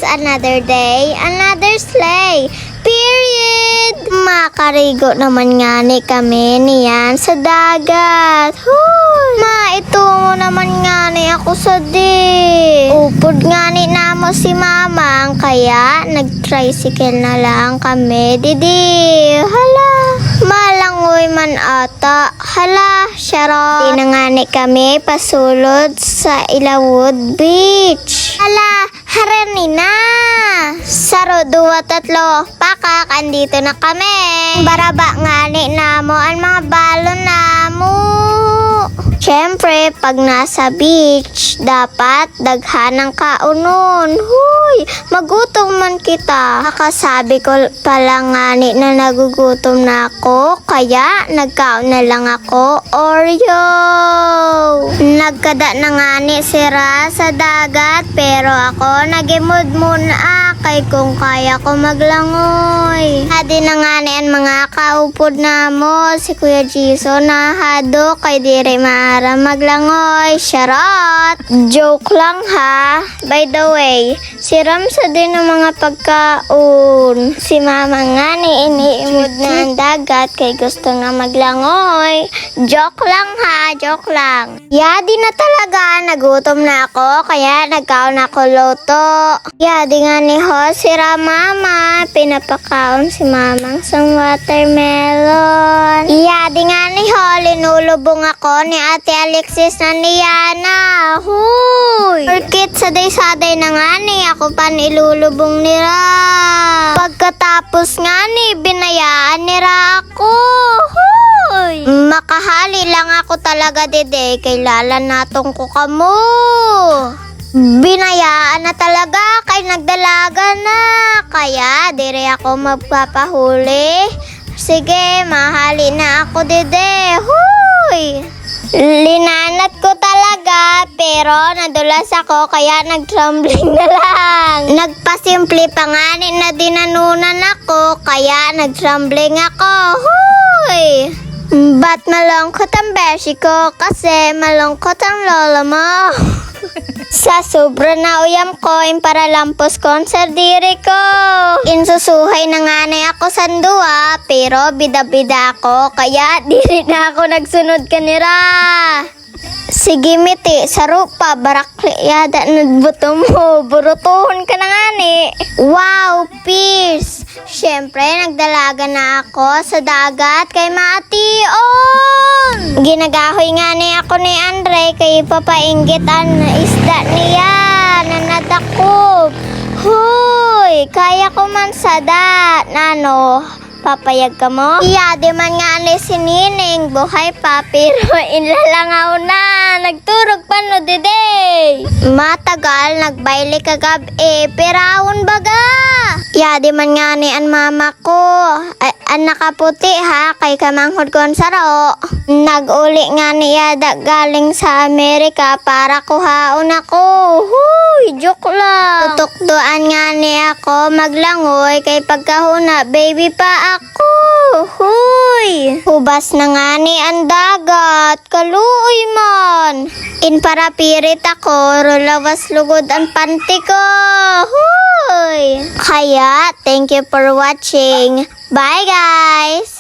another day, another sleigh. Period! Makarigo naman nga ni kami niyan sa dagat. Huy! Maitungo naman nga ni ako sa di. Upod nga ni namo si mamang, kaya nag-tricycle na lang kami didi. Hala! Malangoy man ata. Hala, syaro. Di na nga ni kami pasulod sa Ilawod Beach. Hala, harani na. Saro, 2, 3, pakak, andito na kami. Baraba nga ni namo ang mga balon namo. Siyempre, pag nasa beach, dapat daghan ng kaunon. Huy, magutom man kita. Kakasabi ko pala nga ni na nagugutom na ako, kaya nagkaon na lang ako Oreo. Nagkada na nga ni sira sa dagat, pero ako nagimod muna kay kung kaya ko maglangoy. Hadi na nga ni ang mga kaupod na mo, si Kuya Jiso na hado kay dire maara maglangoy. Charot! Joke lang ha. By the way, si Ramsa din ng mga pagkaon. Si mama nga ni iniimod na ang dagat kay gusto nga maglangoy. Joke lang ha, joke lang. Yadi na talaga, nagutom na ako kaya nagkaon ako loto. Yadi nga ni ho, si Ramama, pinapakaon si mamang sang watermelon. Yadi nga ni ho, linulubong ako ni Ate Alexis na Niana. Huy! Orkit saday-saday na nga ni ako pa nilulubong nila. Pagkatapos nga ni, binayaan nila ako. Huy! Makahali lang ako talaga dede, kailala natong ko kamo. Binayaan na talaga kay nagdalaga na. Kaya dire ako magpapahuli. Sige, mahali na ako dede. Huy! Linanat ko talaga, pero nadulas ako kaya nag-tumbling na lang. Nagpasimple pa nga ni na dinanunan ako, kaya nag-tumbling ako. Huy! Ba't malungkot ang beshi ko? Kasi malungkot ang lola mo. Sa sobra na uyam ko, para lampos ko ang sardiri ko. Insusuhay na nga na ako sa dua, pero bida-bida ako, kaya diri na ako nagsunod kanira. Sige miti, saro pa, barakli yada nagbuto mo, burutuhon ka na nga ni. Wow, peace! Siyempre, nagdalaga na ako sa dagat kay Mation. Ginagahoy nga ni ako ni Andre kay papainggit ang isda niya na nadakop. Huy, kaya ko man sada, nano, papayag ka mo? Iya, di man nga ni si Nining, buhay pa, pero inlalangaw na, nagturog pa no dede. Matagal, nagbaili kagab perawon baga. Iya, di man nga ni an mama ko, an nakaputi ha, kay kamanghod ko ang saro. Nag-uli nga ni Yada galing sa Amerika para kuhaon ako. Huy, joke lang. Tutukdoan nga ni ako maglangoy kay pagkahuna, baby pa ako. Huy! Hubas na nga ni ang dagat. Kaluoy man. In para pirit ako, rulawas lugod ang panty ko. Huy! Kaya, thank you for watching. Bye guys!